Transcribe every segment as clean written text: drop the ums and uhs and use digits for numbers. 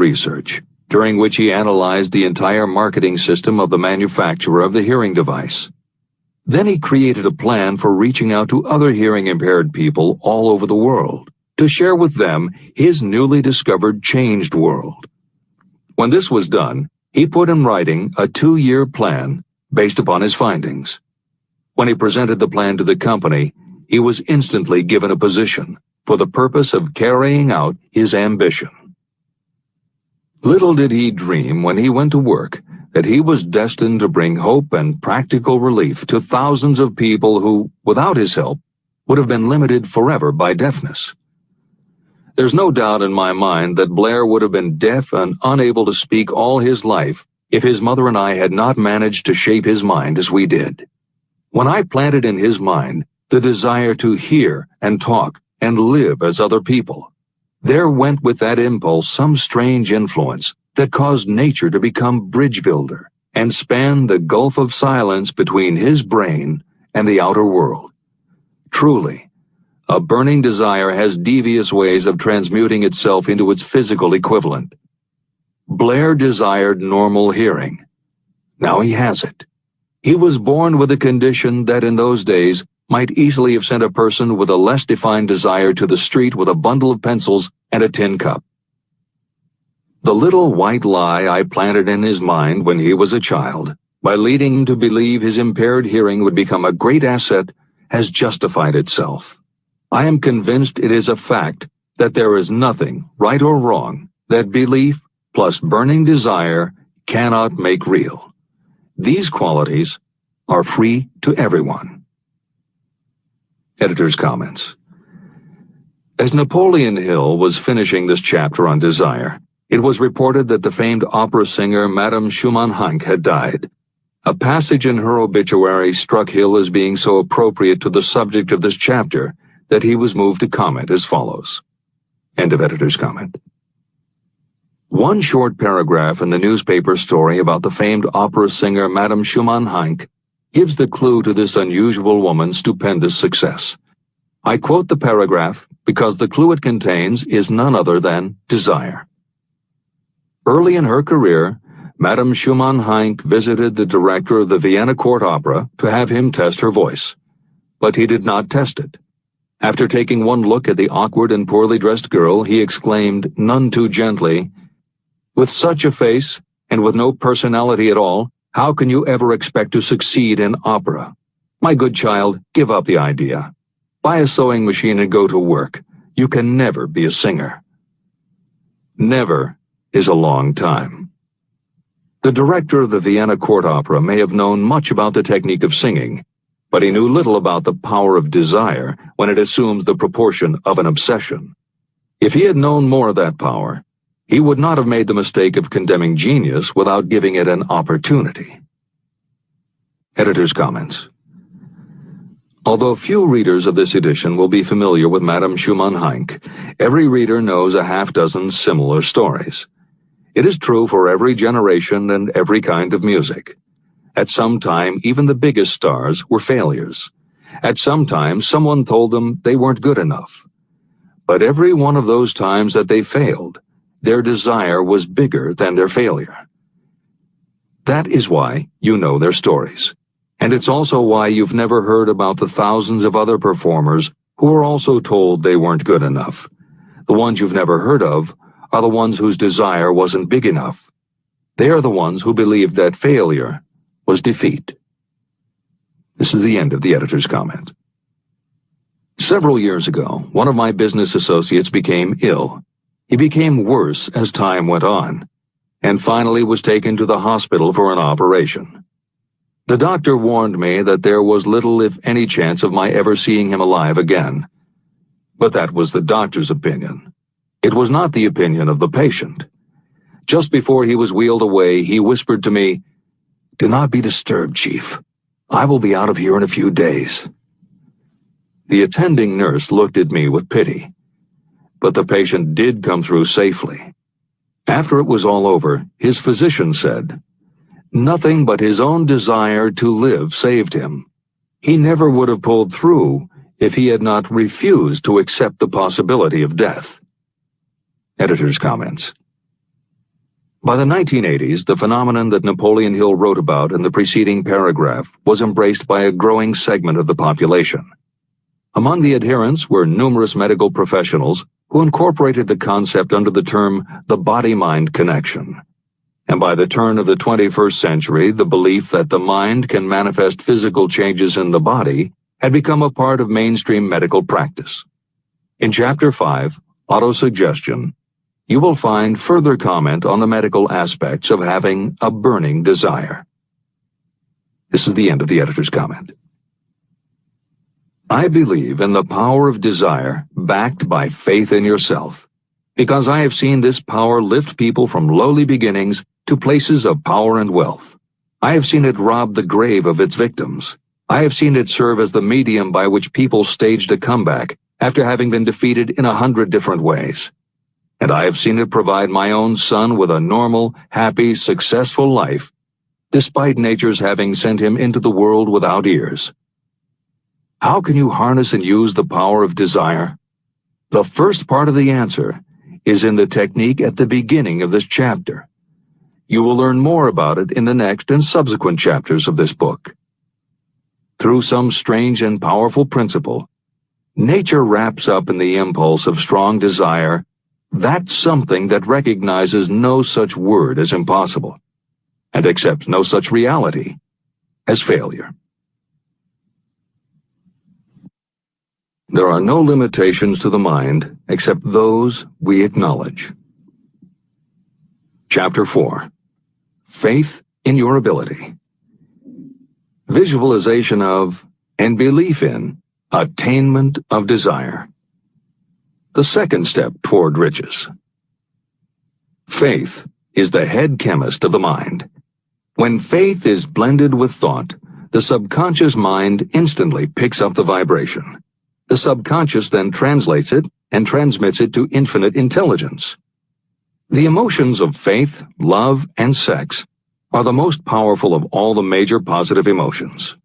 research, during which he analyzed the entire marketing system of the manufacturer of the hearing device. Then he created a plan for reaching out to other hearing-impaired people all over the world to share with them his newly discovered changed world. When this was done, he put in writing a 2-year plan based upon his findings. When he presented the plan to the company, he was instantly given a position for the purpose of carrying out his ambition. Little did he dream when he went to work that he was destined to bring hope and practical relief to thousands of people who, without his help, would have been limited forever by deafness. There's no doubt in my mind that Blair would have been deaf and unable to speak all his life if his mother and I had not managed to shape his mind as we did. When I planted in his mind the desire to hear and talk and live as other people, there went with that impulse some strange influence that caused nature to become bridge builder and span the gulf of silence between his brain and the outer world. Truly, a burning desire has devious ways of transmuting itself into its physical equivalent. Blair desired normal hearing. Now he has it. He was born with a condition that in those days might easily have sent a person with a less defined desire to the street with a bundle of pencils and a tin cup. The little white lie I planted in his mind when he was a child, by leading him to believe his impaired hearing would become a great asset, has justified itself. I am convinced it is a fact that there is nothing, right or wrong, that belief plus burning desire cannot make real. These qualities are free to everyone. Editor's comments. As Napoleon Hill was finishing this chapter on desire, it was reported that the famed opera singer Madame Schumann-Heink had died. A passage in her obituary struck Hill as being so appropriate to the subject of this chapter that he was moved to comment as follows. End of editor's comment. One short paragraph in the newspaper story about the famed opera singer Madame Schumann-Heink gives the clue to this unusual woman's stupendous success. I quote the paragraph because the clue it contains is none other than desire. Early in her career, Madame Schumann-Heink visited the director of the Vienna Court Opera to have him test her voice, but he did not test it. After taking one look at the awkward and poorly dressed girl, he exclaimed, none too gently, "With such a face, and with no personality at all, how can you ever expect to succeed in opera? My good child, give up the idea. Buy a sewing machine and go to work. You can never be a singer." Never is a long time. The director of the Vienna Court Opera may have known much about the technique of singing, but he knew little about the power of desire when it assumes the proportion of an obsession. If he had known more of that power, he would not have made the mistake of condemning genius without giving it an opportunity. Editor's comments. Although few readers of this edition will be familiar with Madame Schumann-Heink, every reader knows a half-dozen similar stories. It is true for every generation and every kind of music. At some time, even the biggest stars were failures. At some time, someone told them they weren't good enough. But every one of those times that they failed, their desire was bigger than their failure. That is why you know their stories. And it's also why you've never heard about the thousands of other performers who were also told they weren't good enough. The ones you've never heard of are the ones whose desire wasn't big enough. They are the ones who believed that failure was defeat. This is the end of the editor's comment. Several years ago, one of my business associates became ill. He became worse as time went on, and finally was taken to the hospital for an operation. The doctor warned me that there was little, if any, chance of my ever seeing him alive again. But that was the doctor's opinion. It was not the opinion of the patient. Just before he was wheeled away, he whispered to me, "Do not be disturbed, Chief. I will be out of here in a few days." The attending nurse looked at me with pity, but the patient did come through safely. After it was all over, his physician said, nothing but his own desire to live saved him. He never would have pulled through if he had not refused to accept the possibility of death. Editor's comments. By the 1980s, the phenomenon that Napoleon Hill wrote about in the preceding paragraph was embraced by a growing segment of the population. Among the adherents were numerous medical professionals who incorporated the concept under the term the body-mind connection. And by the turn of the 21st century, the belief that the mind can manifest physical changes in the body had become a part of mainstream medical practice. In Chapter 5, Autosuggestion, you will find further comment on the medical aspects of having a burning desire. This is the end of the editor's comment. I believe in the power of desire backed by faith in yourself, because I have seen this power lift people from lowly beginnings to places of power and wealth. I have seen it rob the grave of its victims. I have seen it serve as the medium by which people staged a comeback after having been defeated in 100 different ways. And I have seen it provide my own son with a normal, happy, successful life, despite nature's having sent him into the world without ears. How can you harness and use the power of desire? The first part of the answer is in the technique at the beginning of this chapter. You will learn more about it in the next and subsequent chapters of this book. Through some strange and powerful principle, nature wraps up in the impulse of strong desire that something that recognizes no such word as impossible, and accepts no such reality as failure. There are no limitations to the mind except those we acknowledge. Chapter 4. Faith in your ability. Visualization of and belief in attainment of desire. The second step toward riches. Faith is the head chemist of the mind. When faith is blended with thought, the subconscious mind instantly picks up the vibration. The subconscious then translates it and transmits it to infinite intelligence. The emotions of faith, love, and sex are the most powerful of all the major positive emotions.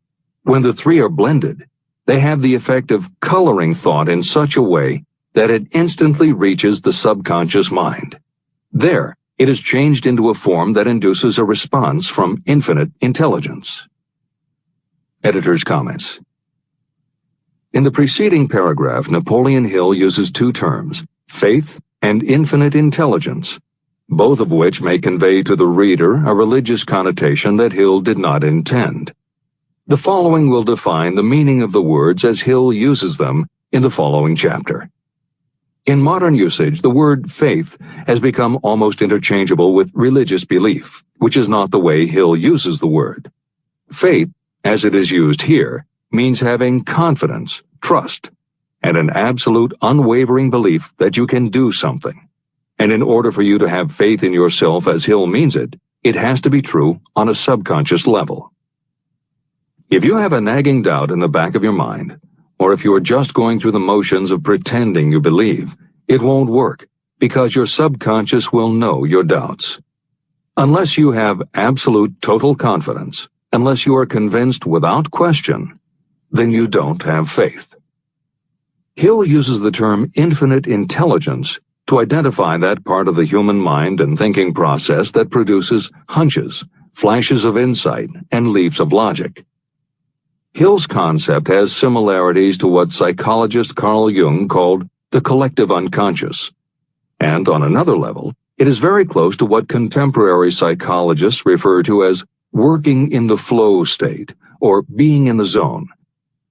When the three are blended, they have the effect of coloring thought in such a way that it instantly reaches the subconscious mind. There, it is changed into a form that induces a response from infinite intelligence. Editor's comments. In the preceding paragraph, Napoleon Hill uses two terms, faith and infinite intelligence, both of which may convey to the reader a religious connotation that Hill did not intend. The following will define the meaning of the words as Hill uses them in the following chapter. In modern usage, the word faith has become almost interchangeable with religious belief, which is not the way Hill uses the word. Faith, as it is used here, means having confidence, trust, and an absolute unwavering belief that you can do something. And in order for you to have faith in yourself as Hill means it, it has to be true on a subconscious level. If you have a nagging doubt in the back of your mind, or if you are just going through the motions of pretending you believe, it won't work because your subconscious will know your doubts. Unless you have absolute total confidence, unless you are convinced without question, then you don't have faith. Hill uses the term infinite intelligence to identify that part of the human mind and thinking process that produces hunches, flashes of insight, and leaps of logic. Hill's concept has similarities to what psychologist Carl Jung called the collective unconscious. And on another level, it is very close to what contemporary psychologists refer to as working in the flow state, or being in the zone.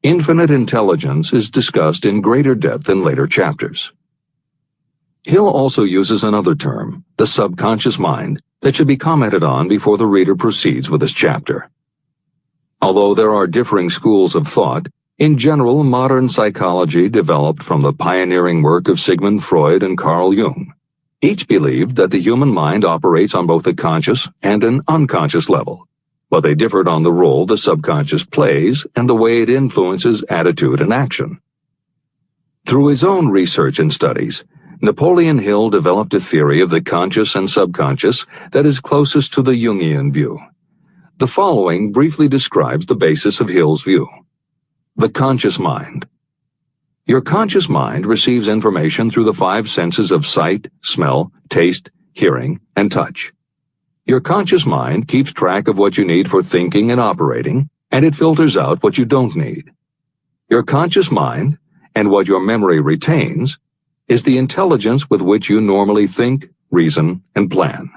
Infinite intelligence is discussed in greater depth in later chapters. Hill also uses another term, the subconscious mind, that should be commented on before the reader proceeds with this chapter. Although there are differing schools of thought, in general, modern psychology developed from the pioneering work of Sigmund Freud and Carl Jung. Each believed that the human mind operates on both a conscious and an unconscious level, but they differed on the role the subconscious plays and the way it influences attitude and action. Through his own research and studies, Napoleon Hill developed a theory of the conscious and subconscious that is closest to the Jungian view. The following briefly describes the basis of Hill's view. The conscious mind. Your conscious mind receives information through the five senses of sight, smell, taste, hearing, and touch. Your conscious mind keeps track of what you need for thinking and operating, and it filters out what you don't need. Your conscious mind, and what your memory retains, is the intelligence with which you normally think, reason, and plan.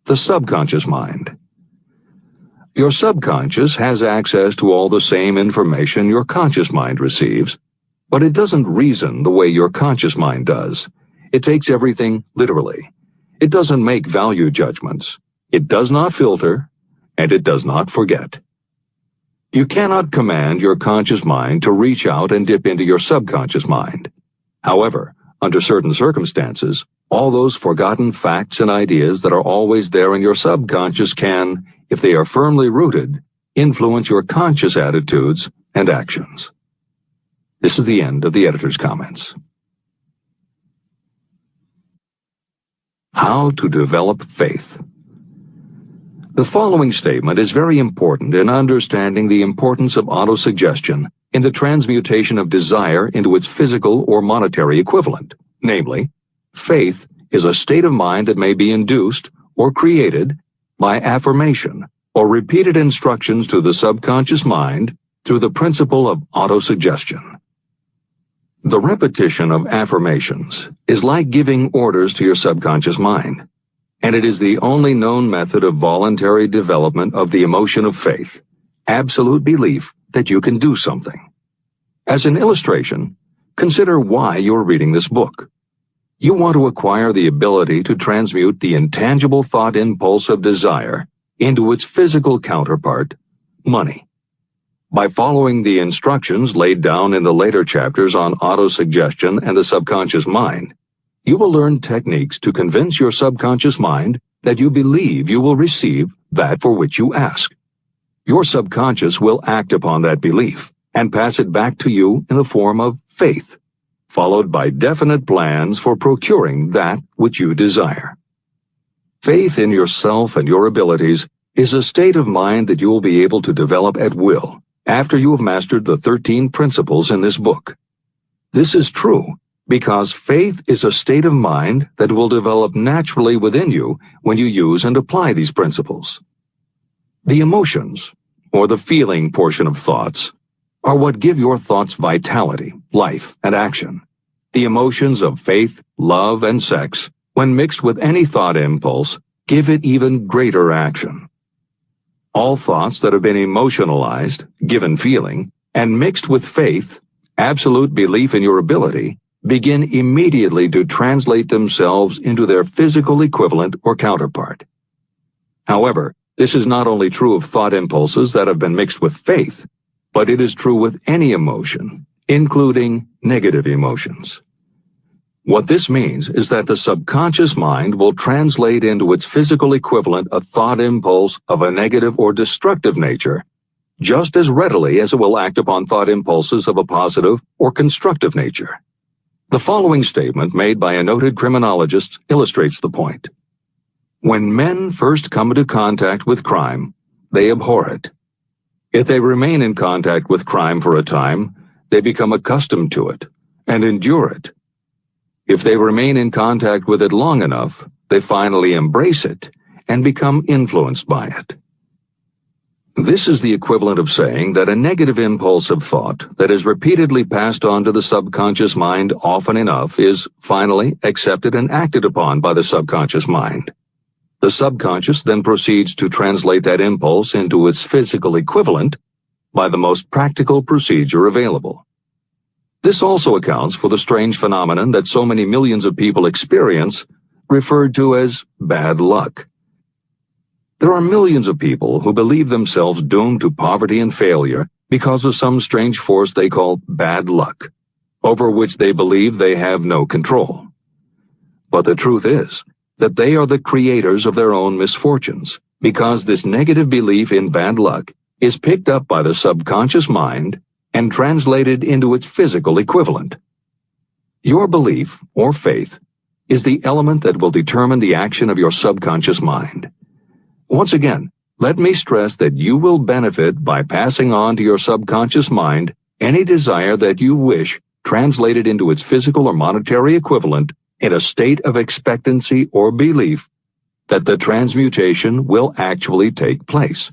The subconscious mind. Your subconscious has access to all the same information your conscious mind receives, but it doesn't reason the way your conscious mind does. It takes everything literally. It doesn't make value judgments. It does not filter, and it does not forget. You cannot command your conscious mind to reach out and dip into your subconscious mind. However, under certain circumstances, all those forgotten facts and ideas that are always there in your subconscious can, if they are firmly rooted, influence your conscious attitudes and actions. This is the end of the editor's comments. How to develop faith. The following statement is very important in understanding the importance of autosuggestion in the transmutation of desire into its physical or monetary equivalent. Namely, faith is a state of mind that may be induced or created by affirmation or repeated instructions to the subconscious mind through the principle of autosuggestion. The repetition of affirmations is like giving orders to your subconscious mind, and it is the only known method of voluntary development of the emotion of faith, absolute belief that you can do something. As an illustration, consider why you're reading this book. You want to acquire the ability to transmute the intangible thought impulse of desire into its physical counterpart, money. By following the instructions laid down in the later chapters on autosuggestion and the subconscious mind, you will learn techniques to convince your subconscious mind that you believe you will receive that for which you ask. Your subconscious will act upon that belief and pass it back to you in the form of faith, followed by definite plans for procuring that which you desire. Faith in yourself and your abilities is a state of mind that you will be able to develop at will after you have mastered the 13 principles in this book. This is true because faith is a state of mind that will develop naturally within you when you use and apply these principles. The emotions, or the feeling portion of thoughts, are what give your thoughts vitality, life, and action. The emotions of faith, love, and sex, when mixed with any thought impulse, give it even greater action. All thoughts that have been emotionalized, given feeling, and mixed with faith, absolute belief in your ability, begin immediately to translate themselves into their physical equivalent or counterpart. However, this is not only true of thought impulses that have been mixed with faith, but it is true with any emotion, including negative emotions. What this means is that the subconscious mind will translate into its physical equivalent a thought impulse of a negative or destructive nature just as readily as it will act upon thought impulses of a positive or constructive nature. The following statement made by a noted criminologist illustrates the point. When men first come into contact with crime, they abhor it. If they remain in contact with crime for a time, they become accustomed to it and endure it. If they remain in contact with it long enough, they finally embrace it and become influenced by it. This is the equivalent of saying that a negative impulse of thought that is repeatedly passed on to the subconscious mind often enough is finally accepted and acted upon by the subconscious mind. The subconscious then proceeds to translate that impulse into its physical equivalent by the most practical procedure available. This also accounts for the strange phenomenon that so many millions of people experience, referred to as bad luck. There are millions of people who believe themselves doomed to poverty and failure because of some strange force they call bad luck, over which they believe they have no control. But the truth is that they are the creators of their own misfortunes, because this negative belief in bad luck is picked up by the subconscious mind and translated into its physical equivalent. Your belief, or faith, is the element that will determine the action of your subconscious mind. Once again, let me stress that you will benefit by passing on to your subconscious mind any desire that you wish translated into its physical or monetary equivalent in a state of expectancy or belief that the transmutation will actually take place.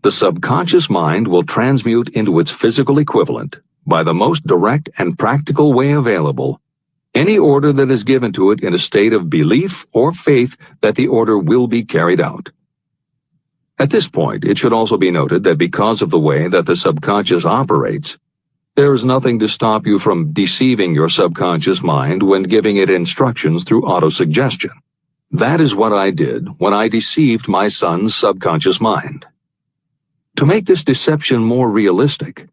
The subconscious mind will transmute into its physical equivalent, by the most direct and practical way available, any order that is given to it in a state of belief or faith that the order will be carried out. At this point, it should also be noted that because of the way that the subconscious operates, there is nothing to stop you from deceiving your subconscious mind when giving it instructions through autosuggestion. That is what I did when I deceived my son's subconscious mind. To make this deception more realistic,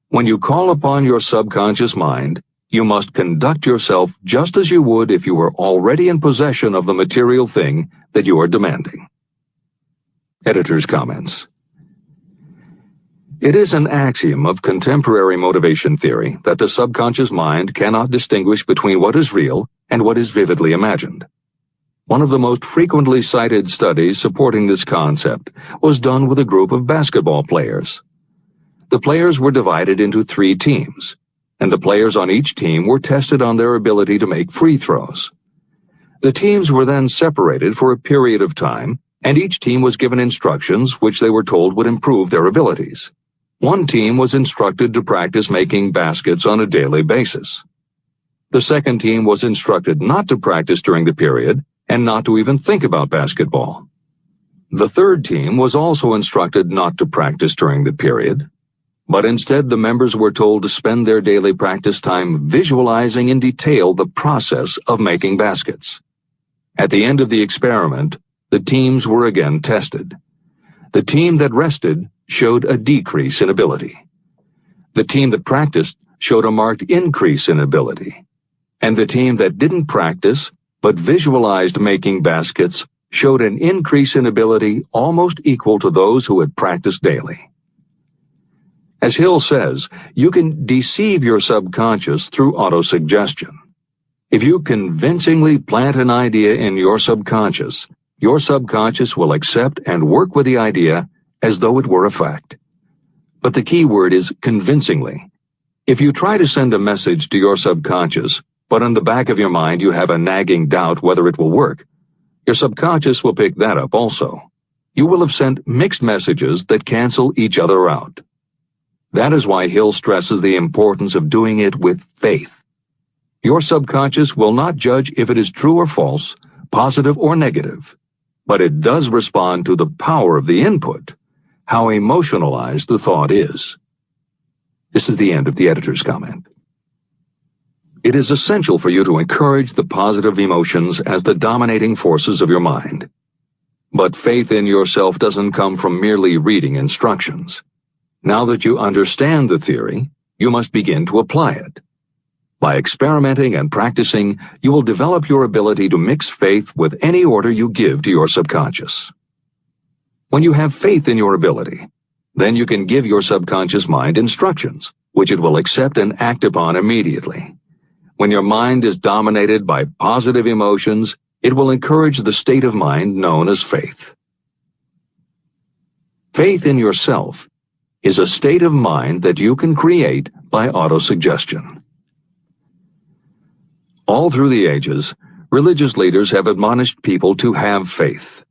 when you call upon your subconscious mind, you must conduct yourself just as you would if you were already in possession of the material thing that you are demanding. Editor's comments. It is an axiom of contemporary motivation theory that the subconscious mind cannot distinguish between what is real and what is vividly imagined. One of the most frequently cited studies supporting this concept was done with a group of basketball players. The players were divided into 3 teams, and the players on each team were tested on their ability to make free throws. The teams were then separated for a period of time, and each team was given instructions which they were told would improve their abilities. One team was instructed to practice making baskets on a daily basis. The second team was instructed not to practice during the period and not to even think about basketball. The third team was also instructed not to practice during the period, but instead the members were told to spend their daily practice time visualizing in detail the process of making baskets. At the end of the experiment, the teams were again tested. The team that rested showed a decrease in ability. The team that practiced showed a marked increase in ability. And the team that didn't practice but visualized making baskets showed an increase in ability almost equal to those who had practiced daily. As Hill says, you can deceive your subconscious through autosuggestion. If you convincingly plant an idea in your subconscious will accept and work with the idea as though it were a fact. But the key word is convincingly. If you try to send a message to your subconscious, but in the back of your mind you have a nagging doubt whether it will work, your subconscious will pick that up also. You will have sent mixed messages that cancel each other out. That is why Hill stresses the importance of doing it with faith. Your subconscious will not judge if it is true or false, positive or negative, but it does respond to the power of the input, how emotionalized the thought is. This is the end of the editor's comment. It is essential for you to encourage the positive emotions as the dominating forces of your mind. But faith in yourself doesn't come from merely reading instructions. Now that you understand the theory, you must begin to apply it. By experimenting and practicing, you will develop your ability to mix faith with any order you give to your subconscious. When you have faith in your ability, then you can give your subconscious mind instructions, which it will accept and act upon immediately. When your mind is dominated by positive emotions, it will encourage the state of mind known as faith. Faith in yourself is a state of mind that you can create by autosuggestion. All through the ages, religious leaders have admonished people to have faith.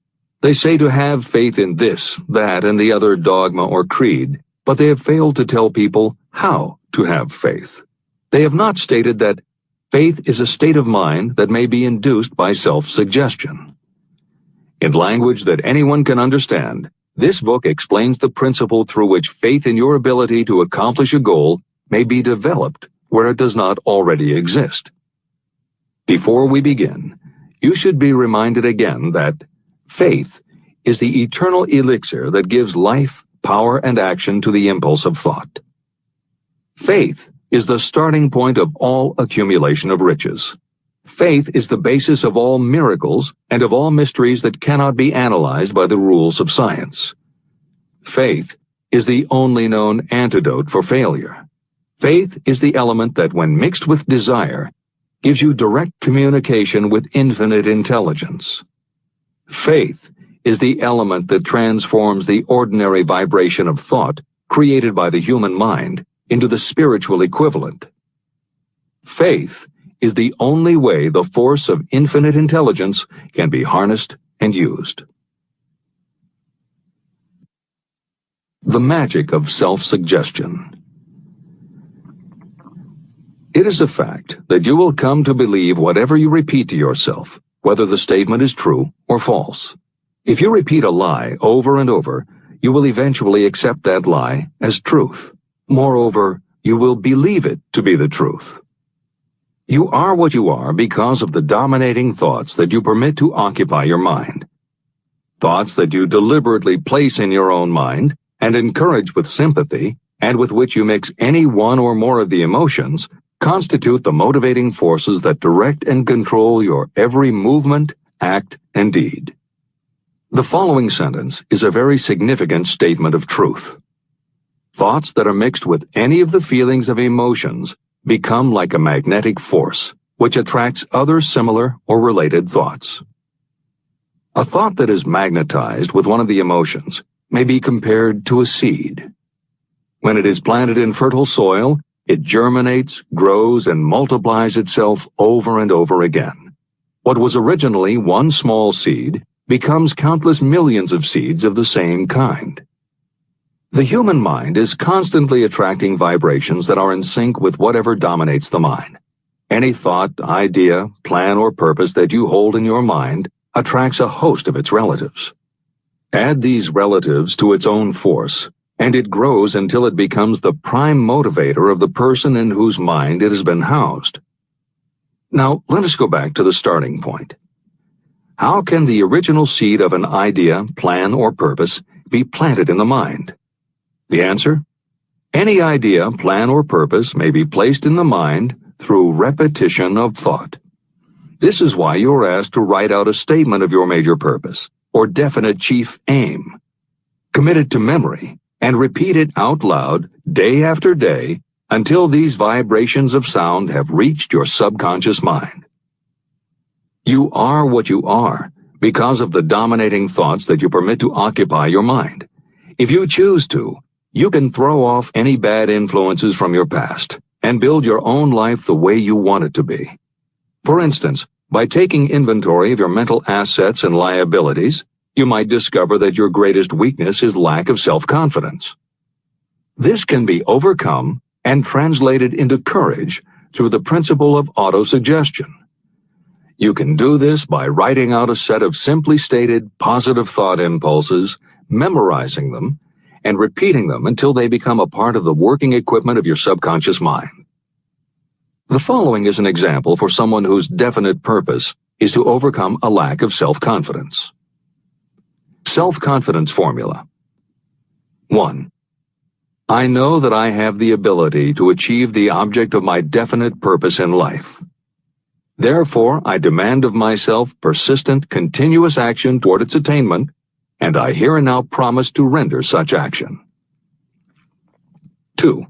They say to have faith in this, that, and the other dogma or creed, but they have failed to tell people how to have faith. They have not stated that faith is a state of mind that may be induced by self-suggestion. In language that anyone can understand, this book explains the principle through which faith in your ability to accomplish a goal may be developed where it does not already exist. Before we begin, you should be reminded again that faith is the eternal elixir that gives life, power, and action to the impulse of thought. Faith is the starting point of all accumulation of riches. Faith is the basis of all miracles and of all mysteries that cannot be analyzed by the rules of science. Faith is the only known antidote for failure. Faith is the element that, when mixed with desire, gives you direct communication with infinite intelligence. Faith is the element that transforms the ordinary vibration of thought created by the human mind into the spiritual equivalent. Faith is the only way the force of infinite intelligence can be harnessed and used. The magic of self-suggestion. It is a fact that you will come to believe whatever you repeat to yourself, whether the statement is true or false. If you repeat a lie over and over, you will eventually accept that lie as truth. Moreover, you will believe it to be the truth. You are what you are because of the dominating thoughts that you permit to occupy your mind. Thoughts that you deliberately place in your own mind and encourage with sympathy, and with which you mix any one or more of the emotions, constitute the motivating forces that direct and control your every movement, act, and deed. The following sentence is a very significant statement of truth. Thoughts that are mixed with any of the feelings of emotions become like a magnetic force, which attracts other similar or related thoughts. A thought that is magnetized with one of the emotions may be compared to a seed. When it is planted in fertile soil, it germinates, grows, and multiplies itself over and over again. What was originally one small seed becomes countless millions of seeds of the same kind. The human mind is constantly attracting vibrations that are in sync with whatever dominates the mind. Any thought, idea, plan, or purpose that you hold in your mind attracts a host of its relatives. Add these relatives to its own force, and it grows until it becomes the prime motivator of the person in whose mind it has been housed. Now, let us go back to the starting point. How can the original seed of an idea, plan, or purpose be planted in the mind? The answer? Any idea, plan, or purpose may be placed in the mind through repetition of thought. This is why you are asked to write out a statement of your major purpose or definite chief aim. Commit it to memory and repeat it out loud day after day until these vibrations of sound have reached your subconscious mind. You are what you are because of the dominating thoughts that you permit to occupy your mind. If you choose to, you can throw off any bad influences from your past and build your own life the way you want it to be. For instance, by taking inventory of your mental assets and liabilities, you might discover that your greatest weakness is lack of self-confidence. This can be overcome and translated into courage through the principle of autosuggestion. You can do this by writing out a set of simply stated positive thought impulses, memorizing them, and repeating them until they become a part of the working equipment of your subconscious mind. The following is an example for someone whose definite purpose is to overcome a lack of self-confidence. Self-confidence formula. 1. I know that I have the ability to achieve the object of my definite purpose in life. Therefore, I demand of myself persistent, continuous action toward its attainment, and I here and now promise to render such action. 2.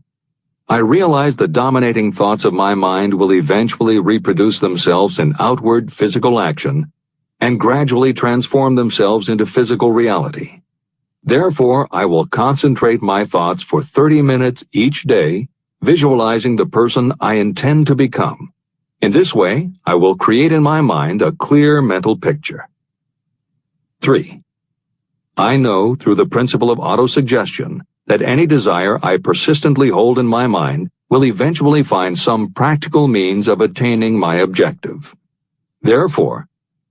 I realize the dominating thoughts of my mind will eventually reproduce themselves in outward physical action and gradually transform themselves into physical reality. Therefore, I will concentrate my thoughts for 30 minutes each day, visualizing the person I intend to become. In this way, I will create in my mind a clear mental picture. 3. I know through the principle of autosuggestion that any desire I persistently hold in my mind will eventually find some practical means of attaining my objective. Therefore,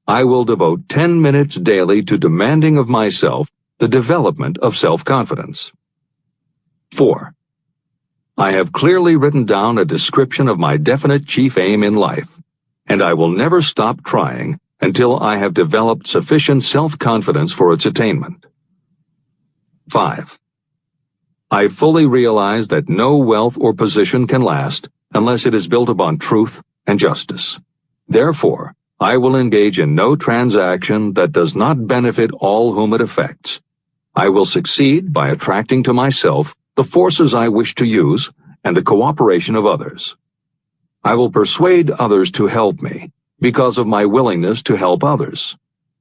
I will devote 10 minutes daily to demanding of myself the development of self-confidence. 4. I have clearly written down a description of my definite chief aim in life, and I will never stop trying until I have developed sufficient self-confidence for its attainment. 5. I fully realize that no wealth or position can last unless it is built upon truth and justice. Therefore, I will engage in no transaction that does not benefit all whom it affects. I will succeed by attracting to myself the forces I wish to use and the cooperation of others. I will persuade others to help me because of my willingness to help others.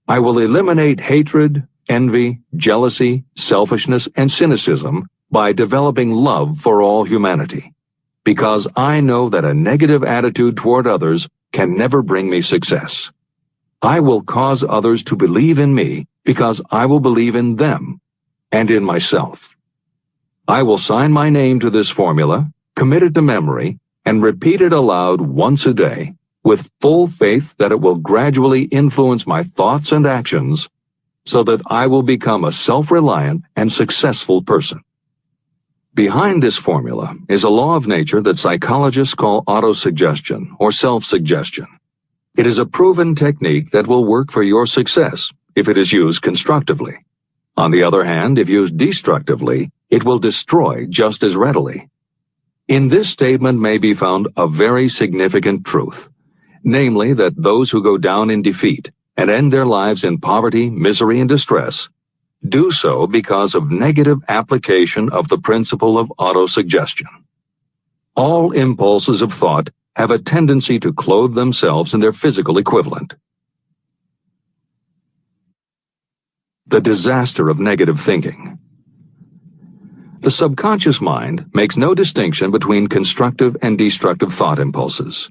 I will eliminate hatred, envy, jealousy, selfishness, and cynicism by developing love for all humanity, because I know that a negative attitude toward others can never bring me success. I will cause others to believe in me because I will believe in them and in myself. I will sign my name to this formula, commit it to memory, and repeat it aloud once a day, with full faith that it will gradually influence my thoughts and actions so that I will become a self-reliant and successful person. Behind this formula is a law of nature that psychologists call autosuggestion or self-suggestion. It is a proven technique that will work for your success if it is used constructively. On the other hand, if used destructively, it will destroy just as readily. In this statement may be found a very significant truth, namely that those who go down in defeat and end their lives in poverty, misery, and distress do so because of negative application of the principle of autosuggestion. All impulses of thought have a tendency to clothe themselves in their physical equivalent. The disaster of negative thinking. The subconscious mind makes no distinction between constructive and destructive thought impulses.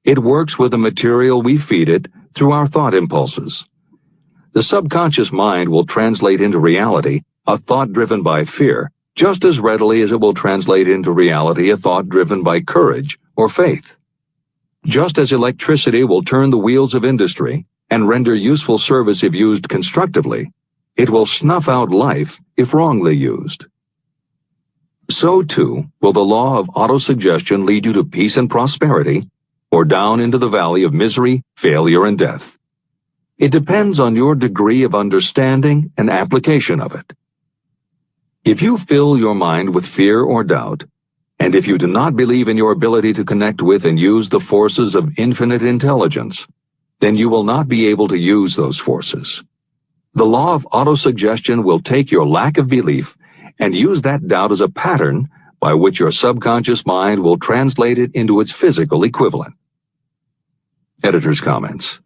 It works with the material we feed it through our thought impulses. The subconscious mind will translate into reality a thought driven by fear just as readily as it will translate into reality a thought driven by courage or faith. Just as electricity will turn the wheels of industry and render useful service if used constructively, it will snuff out life if wrongly used. So too will the law of autosuggestion lead you to peace and prosperity, or down into the valley of misery, failure, and death. It depends on your degree of understanding and application of it. If you fill your mind with fear or doubt, and if you do not believe in your ability to connect with and use the forces of infinite intelligence, then you will not be able to use those forces. The law of autosuggestion will take your lack of belief and use that doubt as a pattern by which your subconscious mind will translate it into its physical equivalent. Editor's comments.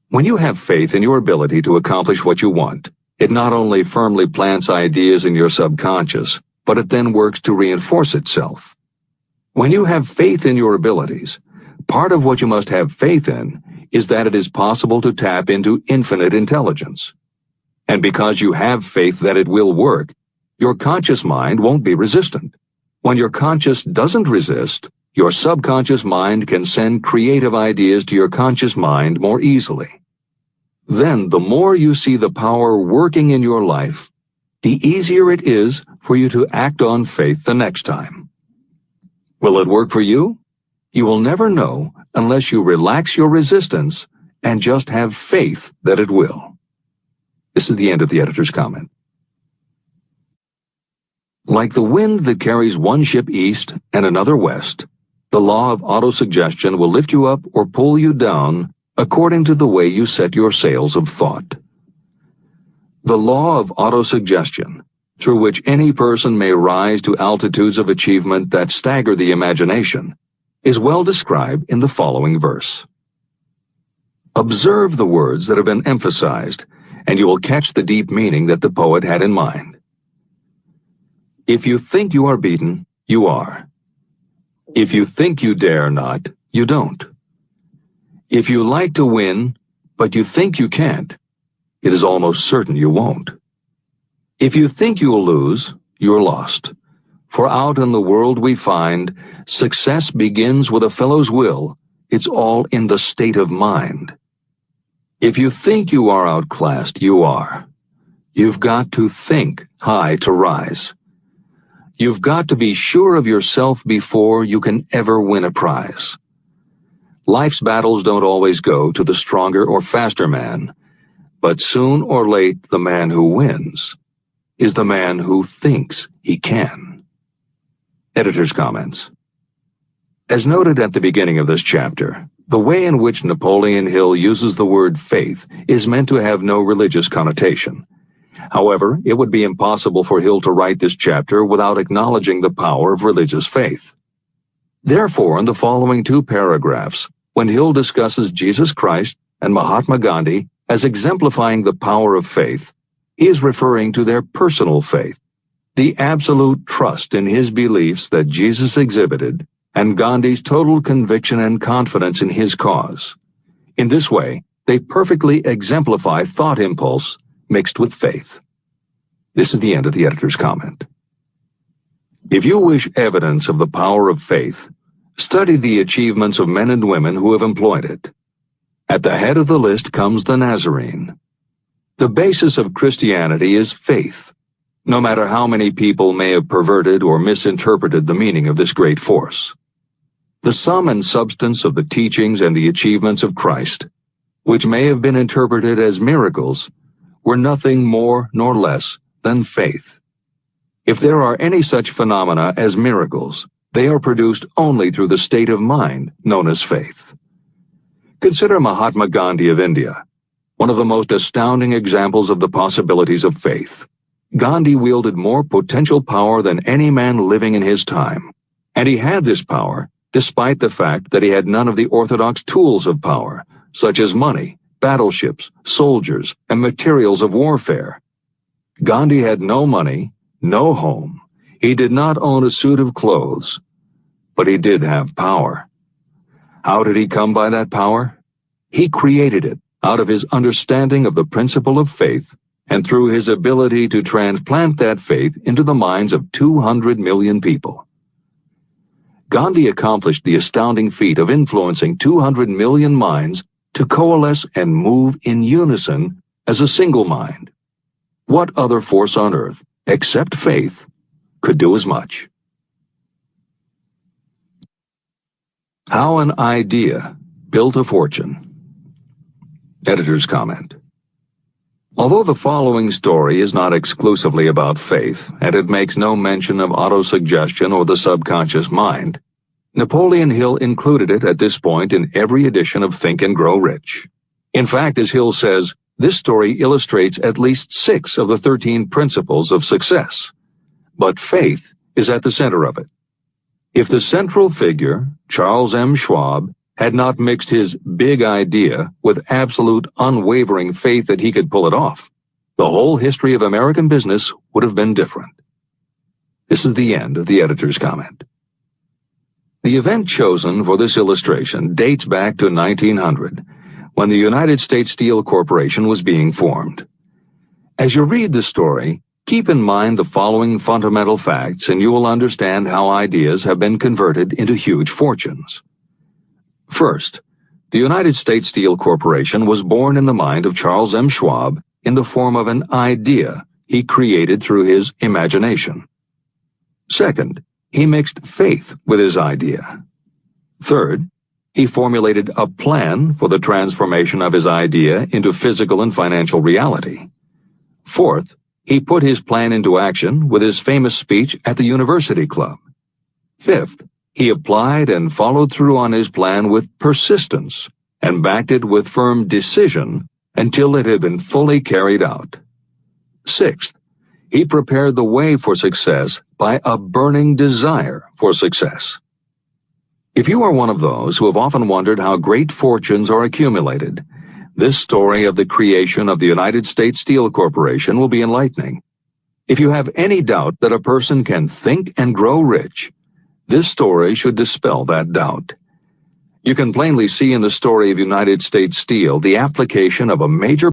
When you have faith in your ability to accomplish what you want, it not only firmly plants ideas in your subconscious, but it then works to reinforce itself. When you have faith in your abilities, part of what you must have faith in is that it is possible to tap into infinite intelligence. And because you have faith that it will work, your conscious mind won't be resistant. When your conscious doesn't resist, your subconscious mind can send creative ideas to your conscious mind more easily. Then, the more you see the power working in your life, the easier it is for you to act on faith the next time. Will it work for you? You will never know unless you relax your resistance and just have faith that it will. This is the end of the editor's comment. Like the wind that carries one ship east and another west, the law of autosuggestion will lift you up or pull you down according to the way you set your sails of thought. The law of autosuggestion, through which any person may rise to altitudes of achievement that stagger the imagination, is well described in the following verse. Observe the words that have been emphasized, and you will catch the deep meaning that the poet had in mind. If you think you are beaten, you are. If you think you dare not, you don't. If you like to win, but you think you can't, it is almost certain you won't. If you think you'll lose, you're lost. For out in the world we find, success begins with a fellow's will. It's all in the state of mind. If you think you are outclassed, you are. You've got to think high to rise. You've got to be sure of yourself before you can ever win a prize. Life's battles don't always go to the stronger or faster man, but soon or late the man who wins is the man who thinks he can. Editor's comments. As noted at the beginning of this chapter, the way in which Napoleon Hill uses the word faith is meant to have no religious connotation. However, it would be impossible for Hill to write this chapter without acknowledging the power of religious faith. Therefore, in the following two paragraphs, when Hill discusses Jesus Christ and Mahatma Gandhi as exemplifying the power of faith, he is referring to their personal faith, the absolute trust in his beliefs that Jesus exhibited, and Gandhi's total conviction and confidence in his cause. In this way, they perfectly exemplify thought impulse mixed with faith. This is the end of the editor's comment. If you wish evidence of the power of faith, study the achievements of men and women who have employed it. At the head of the list comes the Nazarene. The basis of Christianity is faith, no matter how many people may have perverted or misinterpreted the meaning of this great force. The sum and substance of the teachings and the achievements of Christ, which may have been interpreted as miracles, were nothing more nor less than faith. If there are any such phenomena as miracles, they are produced only through the state of mind known as faith. Consider Mahatma Gandhi of India, one of the most astounding examples of the possibilities of faith. Gandhi wielded more potential power than any man living in his time, and he had this power despite the fact that he had none of the orthodox tools of power, such as money, battleships, soldiers, and materials of warfare. Gandhi had no money, no home. He did not own a suit of clothes, but he did have power. How did he come by that power? He created it out of his understanding of the principle of faith and through his ability to transplant that faith into the minds of 200 million people. Gandhi accomplished the astounding feat of influencing 200 million minds to coalesce and move in unison as a single mind. What other force on earth, except faith, could do as much? How an idea built a fortune. Editor's comment. Although the following story is not exclusively about faith, and it makes no mention of autosuggestion or the subconscious mind, Napoleon Hill included it at this point in every edition of Think and Grow Rich. In fact, as Hill says, this story illustrates at least 6 of the 13 principles of success. But faith is at the center of it. If the central figure, Charles M. Schwab, had not mixed his big idea with absolute unwavering faith that he could pull it off, the whole history of American business would have been different. This is the end of the editor's comment. The event chosen for this illustration dates back to 1900, when the United States Steel Corporation was being formed. As you read the story, keep in mind the following fundamental facts and you will understand how ideas have been converted into huge fortunes. First, the United States Steel Corporation was born in the mind of Charles M. Schwab in the form of an idea he created through his imagination. Second, he mixed faith with his idea. Third, he formulated a plan for the transformation of his idea into physical and financial reality. Fourth, he put his plan into action with his famous speech at the University Club. Fifth, he applied and followed through on his plan with persistence and backed it with firm decision until it had been fully carried out. Sixth, he prepared the way for success by a burning desire for success. If you are one of those who have often wondered how great fortunes are accumulated, this story of the creation of the United States Steel Corporation will be enlightening. If you have any doubt that a person can think and grow rich, this story should dispel that doubt. You can plainly see in the story of United States Steel the application of a major